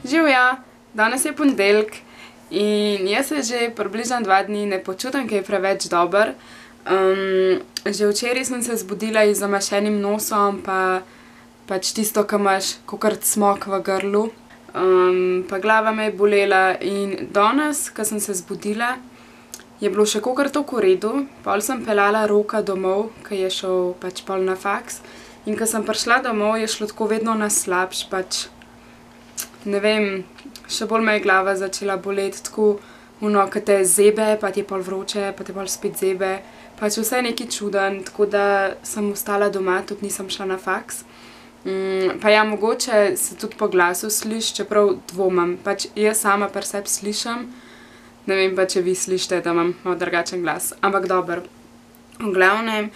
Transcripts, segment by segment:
Živja, danes je ponedeljek in jaz se že približno 2 dni ne počutim kaj preveč dober. Že včeraj sem se zbudila z zamašenim nosom, pa pač tisto, ko imaš kakor cmok v grlu. Pa glava me je bolela in danes, ko sem se zbudila, je bilo še kakor toliko v redu. Pol sem peljala Roka domov, ko je šel pač pol na faks. In ko sem prišla domov, je šlo tako vedno na slabš, pač ne vem, še bolj me je glava začela boleti, tako ko te zebe, pa ti je pol vroče, pa te pol spet zebe. Pač vse je nekaj čuden, tako da sem ostala doma, tudi nisem šla na faks. Pa ja, mogoče se tudi po glasu sliši, čeprav dvomim. Pač jaz sama pri sebi slišim, ne vem pa, če vi slišite, da imam malo drugačen glas. Ampak dobro. V glavnem,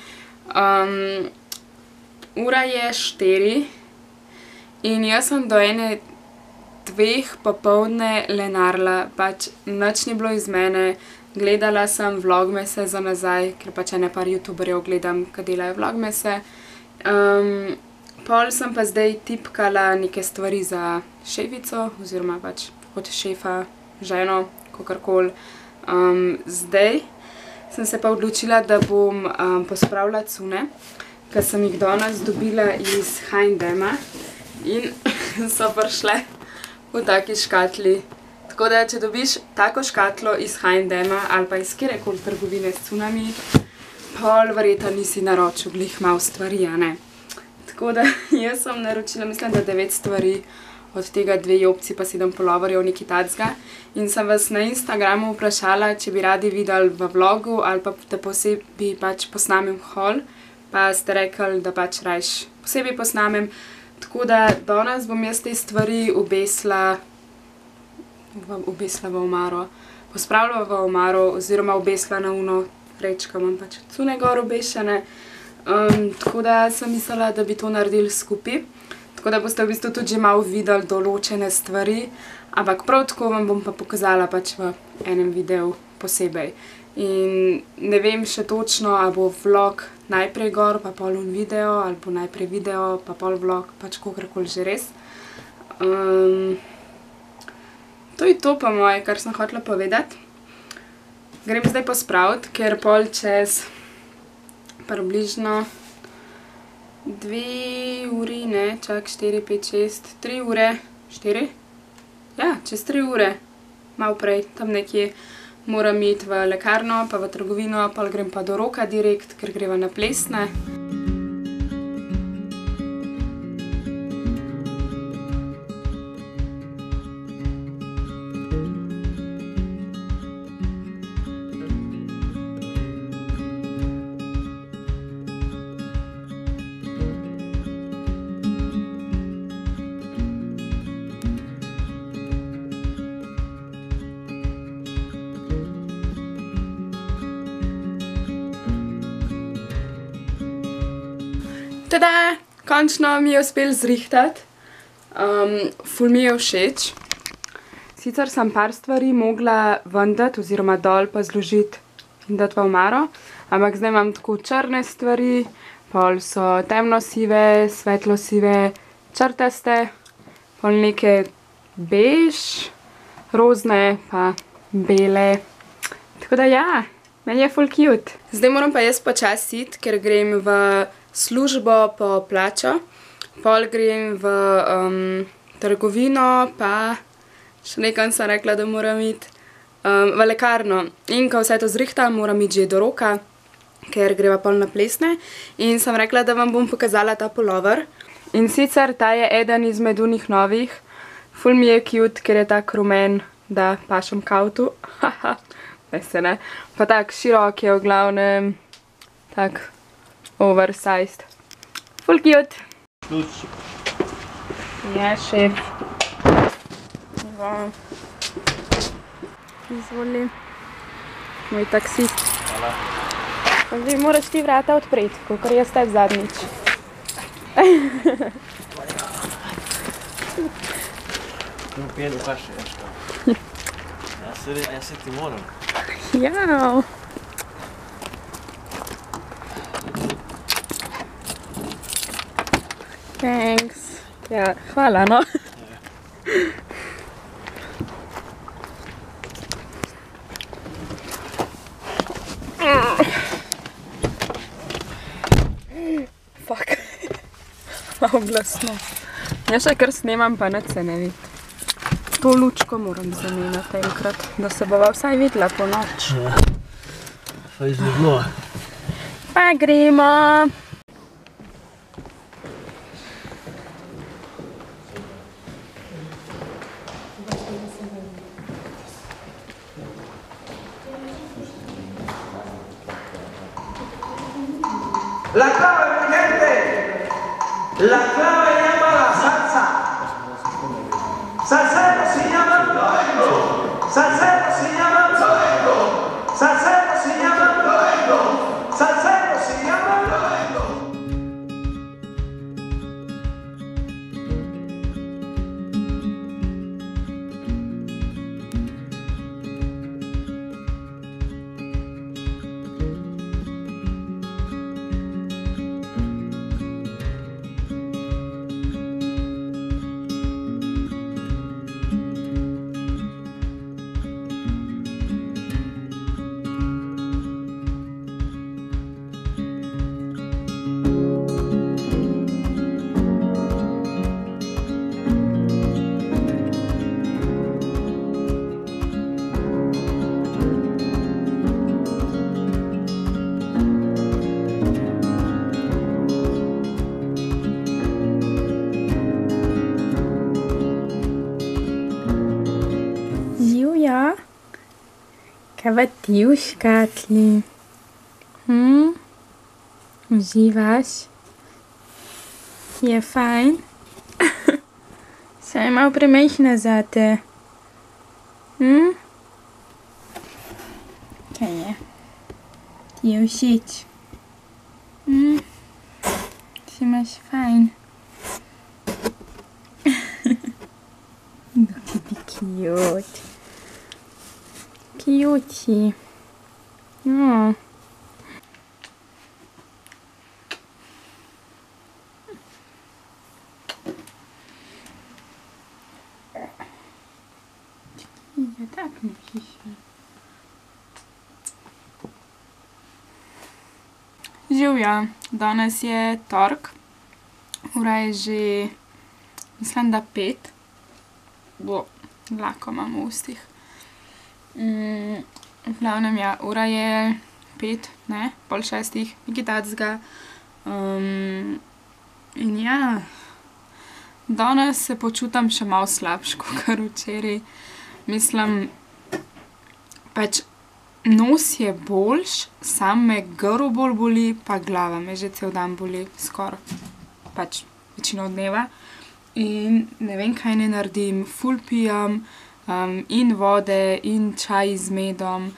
ura je 4 in jaz sem do 1-2 popoldne lenarila, pač nič ni bilo iz mene. Gledala sem vlogmese za nazaj, ker pač ene par youtuberjev gledam, ki delajo vlogmese. Pol sem pa zdaj tipkala neke stvari za šefico, oziroma pač kot šefa, ženo, kakorkoli. Zdaj sem se pa odločila, da bom pospravila cune, ker sem jih danes dobila iz H&M-a in so prišle v taki škatli. Tako da, če dobiš tako škatlo iz H&M-a ali pa iz kjerekoli trgovine s cunami, pol verjetno nisi naročil glih malo stvari, a ne? Tako da, jaz sem naročila, mislim, da 9 stvari, od tega 2 jopci pa 7 puloverjev, nekaj tacga. In sem vas na Instagramu vprašala, če bi radi videli v vlogu ali pa da posebej pač posnamem haul, pa ste rekli, da pač rajš posebej posnamem. Tako da, danes bom jaz te stvari obesila v omaro. Pospravila v omaro oziroma obesila na uno reč, ko imam pač cune gor obešene. Tako da sem mislila, da bi to naredili skupaj. Tako da boste v bistvu tudi že malo videli določene stvari. Ampak prav tako vam bom pa pokazala pač v enem videu posebej. In ne vem še točno, ali bo vlog najprej gor, pa pol video, ali bo najprej video, pa pol vlog, pač kakorkoli že res. To je to pa moje, kar sem hotela povedati. Grem zdaj pospraviti, ker pol čez približno 2 uri, ne, čak 4, 5, 6, 3 ure, 4? Ja, čez 3 ure, malo prej, tam nekje moram iti v lekarno, pa v trgovino, pa grem pa do Roka direkt, ker greva na plesne. Tada! Končno mi je uspelo zrihtati. Ful mi je všeč. Sicer sem par stvari mogla vendati oziroma dol pa zložiti in dati v omaro, ampak zdaj imam tako črne stvari, pol so temno-sive, svetlo-sive, črtaste, pol neke bež, rozne pa bele. Tako da ja, meni je ful cute. Zdaj moram pa jaz počasi iti, ker grem v službo po plačo, pol grem v trgovino, pa še nekaj sem rekla, da moram iti v lekarno. In ko vse to zrihtam, moram iti že do Roka, ker greva pol na plesne. In sem rekla, da vam bom pokazala ta pulover. In sicer ta je eden izmed unih novih. Ful mi je cute, ker je tak rumen, da pašem k avtu. Haha, ne se ne. Pa tak širok je v glavnem, tak oversized. Ful cute. Ključ. Ja, šef. Izvoli. Moj taksist. Hvala. Pa zdaj moraš ti vrata odpreti, kakor jaz tebi zadnjič. Tu pjedu kaše, nešto. Ja se ti moram. Ja. Thanks. Ja, hvala, no. fuck. Malo glasno. Jaz še kar snemam, pa nič se ne vidi. To lučko moram zamenjati enkrat, da se bova vsaj videla po noč. Ja. Fajn je bilo. Pa gremo. La clave, mi gente, la clave llama la salsa. Salsero se llama Toego. Salsero se llama Toego. Salsero se llama Toego. Salsero se llama Toego. Živjo, kaj pa ti v škatli? Uživaš? Je fajn? Saj malo premajhna zate. Kaj je? Ti je všeč? Si imaš fajn? Kako ti cute. Cute si. Ja, tak musisz. Živja, danes je torek. Ura je že, mislim, da 5. Dlako imam v ustih. V glavnem, ja, ura je 5, ne, pol 6, nekaj tacga. In ja, danes se počutam še malo slabše, kakor včeraj. Mislim, pač nos je boljš, sam me grl bolj boli, pa glava me že cel dan boli, skoraj, pač večino dneva. In ne vem, kaj ne naredim, ful pijem, in vode, in čaj z medom.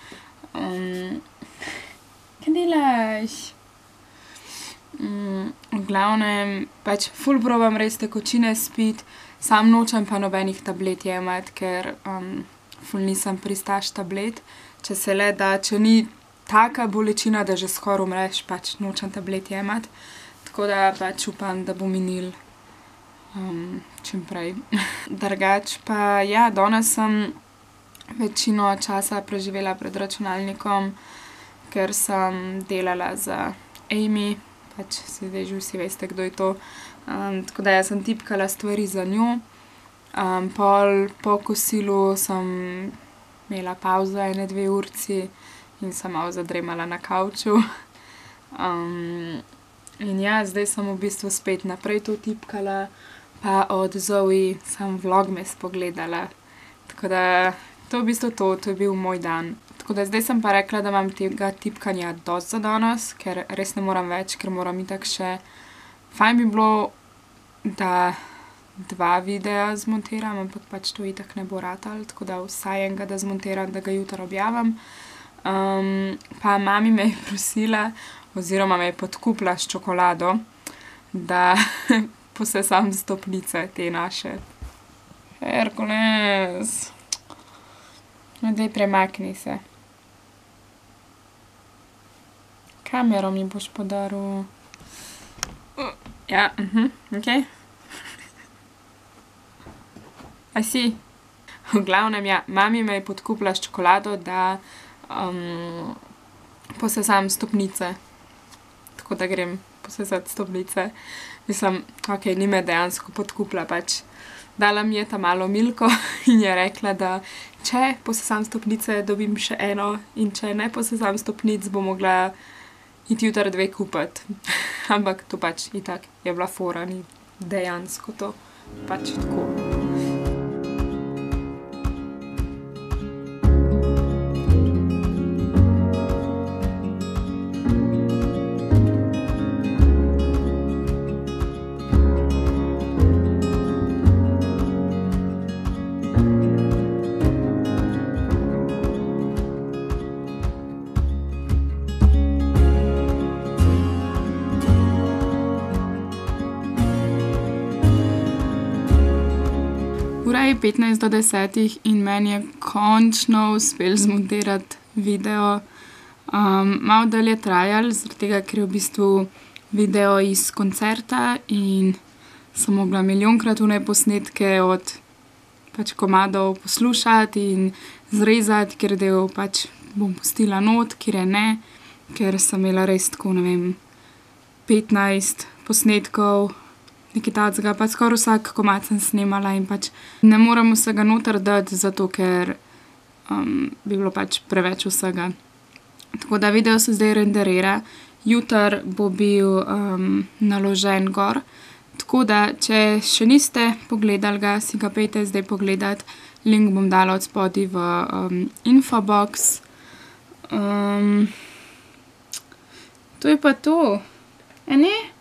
Kaj delaš? V glavnem, pač ful probam res tekočine spiti, sam nočem pa nobenih tablet jemati, ker ful nisem pristaš tablet. Če se le da, če ni taka bolečina, da že skoraj umreš, pač nočem tablet jemati. Tako da pač upam, da bo minil čim prej. Drugač pa ja, danes sem večino časa preživela pred računalnikom, ker sem delala za Amy, pač zdaj že vsi veste, kdo je to. Tako da jaz sem tipkala stvari za njo. Po kosilu sem imela pavzo 1-2 urci in sem malo zadremala na kavču. In ja, zdaj sem v bistvu spet naprej to tipkala, pa od Zoe sem vlogmas pogledala. Tako da to je v bistvu to je bil moj dan. Tako da zdaj sem pa rekla, da imam tega tipkanja dosti za danes, ker res ne moram več, ker moram itak še. Fajn bi bilo, da 2 videa zmontiram, ampak pač to itak ne bo ratalo, tako da vsaj enega da zmontiram, da ga jutri objavim. Pa mami me je prosila, oziroma me je podkupila s čokolado, da posesam stopnice te naše. Herkules. Daj, premakni se. Kamero mi boš podaril. Ja, okej. A si? V glavnem, ja, mami me je podkupila s čokolado, da posesam stopnice. Tako da grem posesati stopnice. Mislim, ok, ni me dejansko podkupila, pač dala mi je ta malo Milko in je rekla, da če posesam stopnice, dobim še eno in če ne posesam stopnic, bo mogla iti jutri 2 kupiti. Ampak to pač itak je bila fora, ni dejansko to pač tako. Ura je 15 do 10 in meni je končno uspelo zmontirati video. Malo dalj je trajalo, zaradi tega, ker je v bistvu video iz koncerta in sem mogla milijonkrat one posnetke od pač komadov poslušati in zrezati, ker del pač bom pustila not, kjer je ne, ker sem imela res tako, ne vem, 15 posnetkov, nekaj takega, pa skoraj vsak komad sem snemala in pač ne morem vsega noter dati, zato ker bi bilo pač preveč vsega. Tako da video se zdaj renderira, jutri bo bil naložen gor, tako da če še niste pogledali ga, si ga pejte zdaj pogledati, link bom dala od spodaj v infobox. To je pa to, a ne?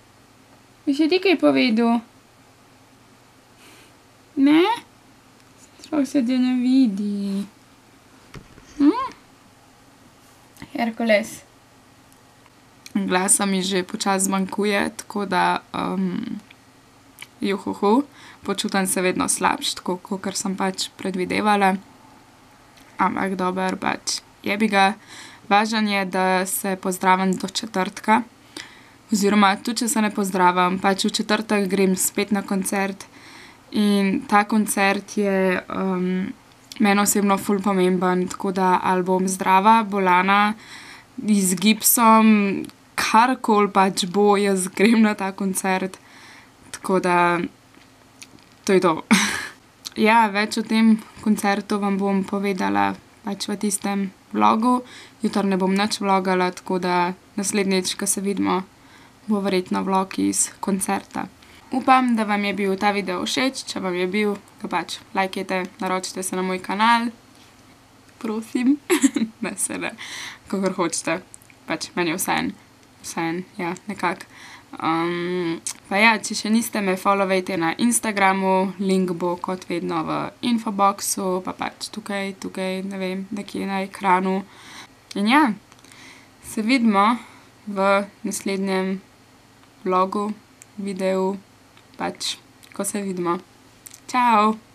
Bi še ti kaj povedal? Ne? Sploh se te ne vidi. Herkules. Glasa mi že počasi zmanjkuje, tako da juhuhu, počutim se vedno slabš, tako kakor sem pač predvidevala. Ampak dober, pač jebi ga. Važno je, da se pozdravim do četrtka. Oziroma, tudi če se ne pozdravim, pač v četrtek grem spet na koncert in ta koncert je meni osebno ful pomemben, tako da ali bom zdrava, bolana, z gipsom, karkoli pač bo, jaz grem na ta koncert, tako da to je to. Ja, več o tem koncertu vam bom povedala pač v tistem vlogu, jutri ne bom nič vlogala, tako da naslednjič, ko se vidimo, bo verjetno vlog iz koncerta. Upam, da vam je bil ta video všeč, če vam je bil, ga pač lajkajte, naročite se na moj kanal, prosim, ne se ne, kakor hočete, pač meni je vseeno, ja, nekako. Pa ja, če še niste, me followajte na Instagramu, link bo kot vedno v infoboxu, pa pač tukaj, ne vem, nekje na ekranu. In ja, se vidimo v naslednjem vlogu, videu, pač, ko se vidimo. Čau!